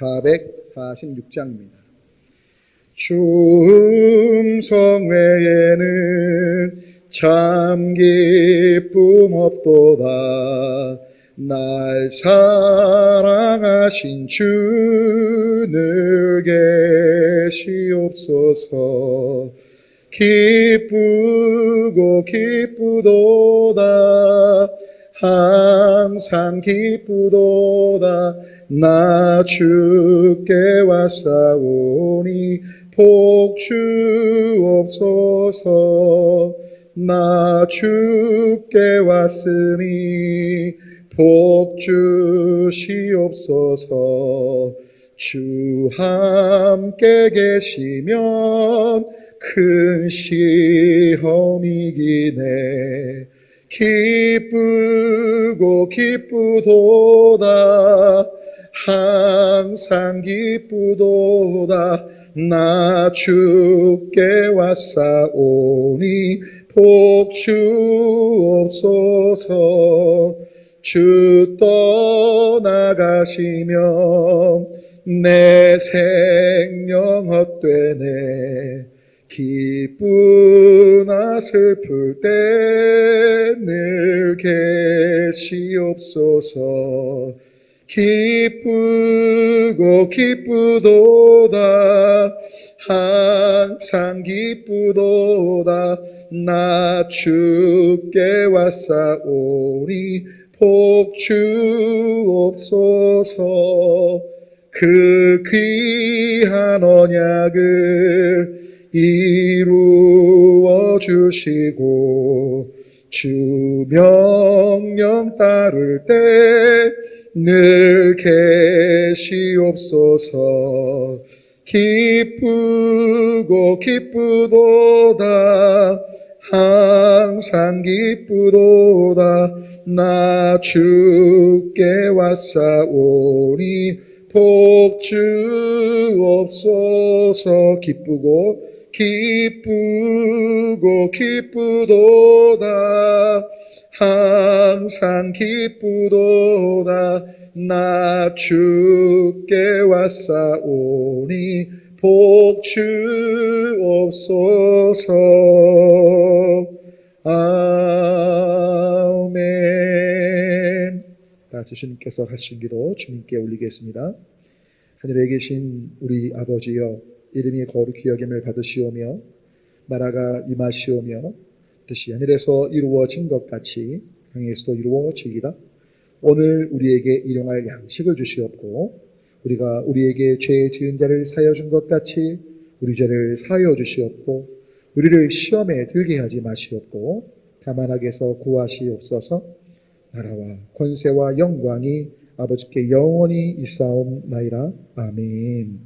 446장입니다. 충성 외에는 참 기쁨 없도다. 날 사랑하신 주 늘 계시옵소서. 기쁘고 기쁘도다. 항상 기쁘도다. 나 주께 왔사오니 복 주옵소서. 나 주께 왔으니 복 주시옵소서. 주 함께 계시면 큰 시험이기네. 기쁘고 기쁘도다. 항상 기쁘도다. 나 주께 왔사오니 복 주옵소서. 주 떠나가시면 내 생명 헛되네. 기쁘나 슬플 때 늘 계시옵소서. 기쁘고 기쁘도다. 항상 기쁘도다. 나 주께 왔사오니 복 주옵소서. 그 귀한 언약을 이루어 주시고 주 명령 따를 때 늘 계시옵소서. 기쁘고 기쁘도다. 항상 기쁘도다. 나 주께 왔사오니 복 주옵소서. 기쁘고 기쁘도다. 항상 기쁘도다. 나 주께 왔사오니 복 주옵소서. 아멘. 다같이 주님께서 하신 기도 주님께 올리겠습니다. 하늘에 계신 우리 아버지여, 이름이 거룩히 여김을 받으시오며 나라가 임하시오며 뜻이 하늘에서 이루어진 것 같이 땅에서도 이루어지리라. 오늘 우리에게 일용할 양식을 주시옵고 우리가 우리에게 죄 지은 자를 사하여 준 것 같이 우리 죄를 사하여 주시옵고 우리를 시험에 들게 하지 마시옵고 다만 악에서 구하시옵소서. 나라와 권세와 영광이 아버지께 영원히 있사옵나이다. 아멘.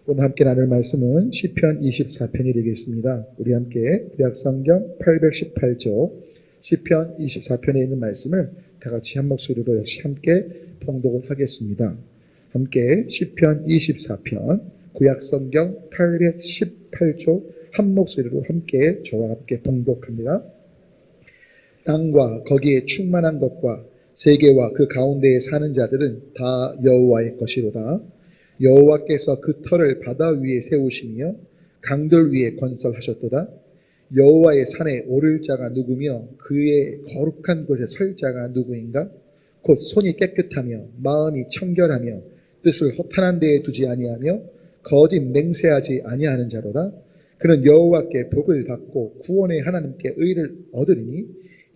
오늘 함께 나눌 말씀은 시편 24편이 되겠습니다. 우리 함께 구약성경 818조 시편 24편에 있는 말씀을 다 같이 한 목소리로 역시 함께 봉독을 하겠습니다. 함께 시편 24편 구약성경 818조 한 목소리로 함께 저와 함께 봉독합니다. 땅과 거기에 충만한 것과 세계와 그 가운데에 사는 자들은 다 여호와의 것이로다. 여호와께서 그 터를 바다 위에 세우시며 강들 위에 건설하셨도다. 여호와의 산에 오를 자가 누구며 그의 거룩한 곳에 설 자가 누구인가? 곧 손이 깨끗하며 마음이 청결하며 뜻을 허탄한 데에 두지 아니하며 거짓 맹세하지 아니하는 자로다. 그는 여호와께 복을 받고 구원의 하나님께 의를 얻으리니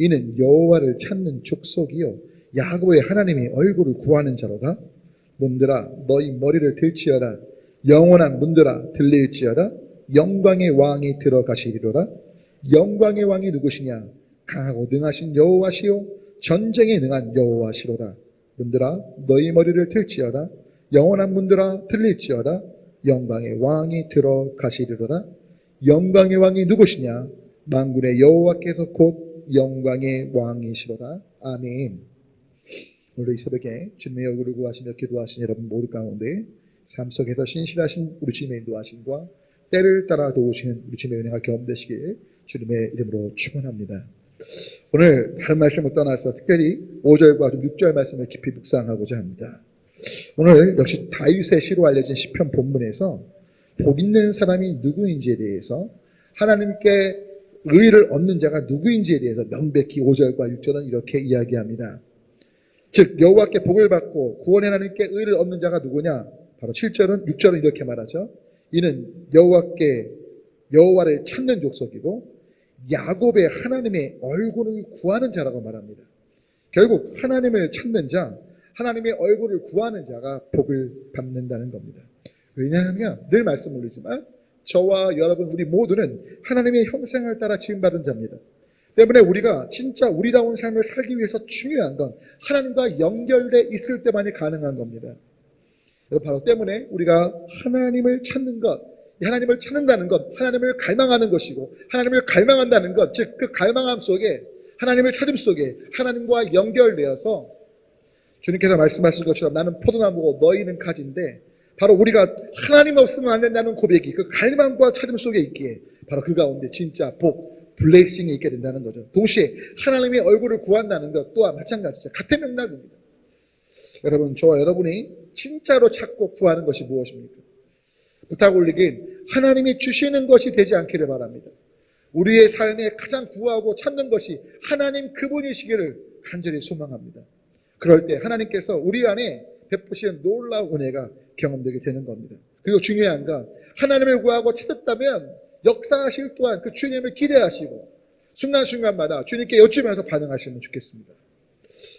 이는 여호와를 찾는 족속이요 야곱의 하나님의 얼굴을 구하는 자로다. 문들아 너희 머리를 들지어다. 영원한 문들아 들릴지어다. 영광의 왕이 들어가시리로다. 영광의 왕이 누구시냐? 강하고 능하신 여호와시요 전쟁에 능한 여호와시로다. 문들아 너희 머리를 들지어다. 영원한 문들아 들릴지어다. 영광의 왕이 들어가시리로다. 영광의 왕이 누구시냐? 만군의 여호와께서 곧 영광의 왕이시로다. 아멘. 오늘 이 새벽에 주님의 얼굴을 구하시며 기도하신 여러분 모두 가운데 삶 속에서 신실하신 우리 주님의 인도하심과 때를 따라 도우시는 우리 주님의 은혜가 경험되시길 주님의 이름으로 축원합니다. 오늘 다른 말씀을 떠나서 특별히 5절과 6절 말씀을 깊이 묵상하고자 합니다. 오늘 역시 다윗의 시로 알려진 시편 본문에서 복 있는 사람이 누구인지에 대해서 하나님께 의를 얻는 자가 누구인지에 대해서 명백히 5절과 6절은 이렇게 이야기합니다. 즉 여호와께 복을 받고 구원의 하나님께 의를 얻는 자가 누구냐? 바로 7절은 6절은 이렇게 말하죠. 이는 여호와를 찾는 족속이고 야곱의 하나님의 얼굴을 구하는 자라고 말합니다. 결국 하나님을 찾는 자, 하나님의 얼굴을 구하는 자가 복을 받는다는 겁니다. 왜냐하면 늘 말씀 올리지만 저와 여러분 우리 모두는 하나님의 형상을 따라 지음받은 자입니다. 때문에 우리가 진짜 우리다운 삶을 살기 위해서 중요한 건 하나님과 연결돼 있을 때만이 가능한 겁니다. 바로 때문에 우리가 하나님을 찾는 것, 하나님을 찾는다는 것, 하나님을 갈망하는 것이고 하나님을 갈망한다는 것, 즉 그 갈망함 속에 하나님을 찾음 속에 하나님과 연결되어서 주님께서 말씀하신 것처럼 나는 포도나무고 너희는 가지인데 바로 우리가 하나님 없으면 안 된다는 고백이 그 갈망과 찾음 속에 있기에 바로 그 가운데 진짜 복, 블레싱이 있게 된다는 거죠. 동시에 하나님의 얼굴을 구한다는 것 또한 마찬가지죠. 같은 맥락입니다. 여러분, 저와 여러분이 진짜로 찾고 구하는 것이 무엇입니까? 부탁 올리긴 하나님이 주시는 것이 되지 않기를 바랍니다. 우리의 삶에 가장 구하고 찾는 것이 하나님 그분이시기를 간절히 소망합니다. 그럴 때 하나님께서 우리 안에 베푸시는 놀라운 은혜가 경험되게 되는 겁니다. 그리고 중요한 건 하나님을 구하고 찾았다면 역사하실 또한 그 주님을 기대하시고 순간순간마다 주님께 여쭈면서 반응하시면 좋겠습니다.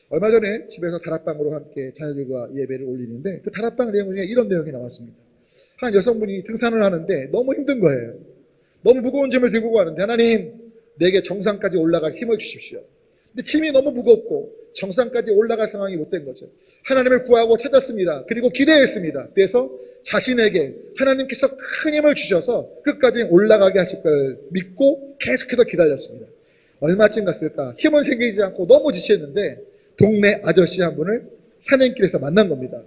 얼마 전에 집에서 다락방으로 함께 자녀들과 예배를 올리는데 그 다락방 내용 중에 이런 내용이 나왔습니다. 한 여성분이 등산을 하는데 너무 힘든 거예요. 너무 무거운 짐을 들고 가는데 하나님 내게 정상까지 올라갈 힘을 주십시오. 근데 짐이 너무 무겁고 정상까지 올라갈 상황이 못 된 거죠. 하나님을 구하고 찾았습니다. 그리고 기대했습니다. 그래서 자신에게 하나님께서 큰 힘을 주셔서 끝까지 올라가게 하실 걸 믿고 계속해서 기다렸습니다. 얼마쯤 갔을까? 힘은 생기지 않고 너무 지쳤는데 동네 아저씨 한 분을 산행길에서 만난 겁니다.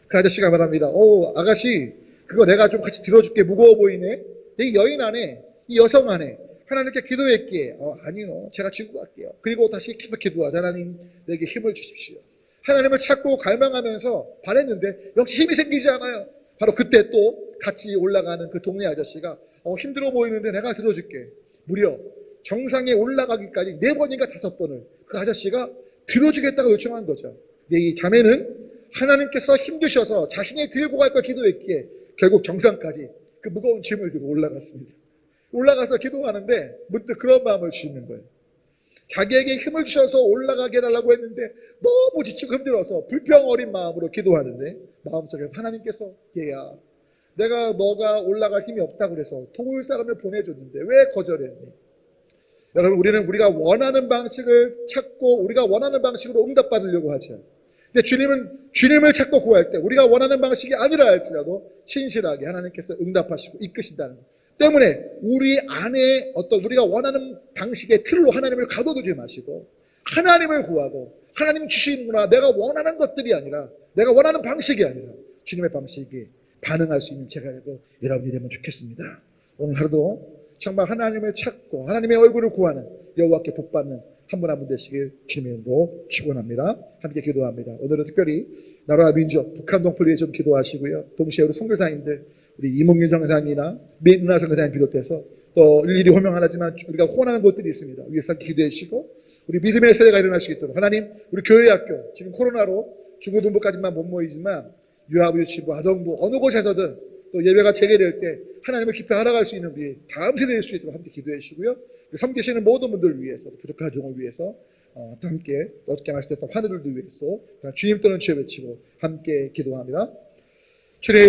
그 아저씨가 말합니다. 아가씨 그거 내가 좀 같이 들어줄게. 무거워 보이네. 이 여인 안에 이 여성 안에 하나님께 기도했기에 아니요 제가 지고 갈게요. 그리고 다시 계속 기도하자. 하나님 내게 힘을 주십시오. 하나님을 찾고 갈망하면서 바랬는데 역시 힘이 생기지 않아요. 바로 그때 또 같이 올라가는 그 동네 아저씨가 힘들어 보이는데 내가 들어줄게. 무려 정상에 올라가기까지 4번인가 5번을 그 아저씨가 들어주겠다고 요청한 거죠. 근데 이 자매는 하나님께서 힘주셔서 자신이 들고 갈 걸 기도했기에 결국 정상까지 그 무거운 짐을 들고 올라갔습니다. 올라가서 기도하는데 문득 그런 마음을 주시는 거예요. 자기에게 힘을 주셔서 올라가게 해달라고 했는데 너무 지치고 힘들어서 불평 어린 마음으로 기도하는데 마음속에 하나님께서 얘야 내가 너가 올라갈 힘이 없다고 그래서 도울 사람을 보내줬는데 왜 거절했니? 여러분 우리는 우리가 원하는 방식을 찾고 우리가 원하는 방식으로 응답받으려고 하죠. 근데 주님을 찾고 구할 때 우리가 원하는 방식이 아니라 할지라도 신실하게 하나님께서 응답하시고 이끄신다는 것 때문에 우리 안에 우리가 원하는 방식의 틀로 하나님을 가둬두지 마시고 하나님을 구하고 하나님 주시는구나 내가 원하는 것들이 아니라 내가 원하는 방식이 아니라 주님의 방식에 반응할 수 있는 제가 되고 여러분이 되면 좋겠습니다. 오늘 하루도 정말 하나님을 찾고 하나님의 얼굴을 구하는 여호와께 복받는 한 분 한 분 되시길 주님의 이름으로 축원합니다. 함께 기도합니다. 오늘은 특별히 나라와 민족 북한 동포를 위해 좀 기도하시고요. 동시에 우리 선교사님들 우리 이몽윤 선교사님이나 민은하 선교사님 비롯해서 또 일일이 호명하지만 우리가 호원하는 곳들이 있습니다. 위에서 기도해 주시고 우리 믿음의 세대가 일어날 수 있도록 하나님 우리 교회 학교 지금 코로나로 중고등부까지만 못 모이지만 유아부 유치부 아동부 어느 곳에서든 또 예배가 재개될 때 하나님을 깊이 알아갈 수 있는 우리 다음 세대일 수 있도록 함께 기도해 주시고요. 섬기시는 모든 분들을 위해서 부족한 가정을 위해서 또 함께 어떻게 말씀드렸던 환우들도 위해서 주님 또는 주여 외치고 함께 기도합니다. 주님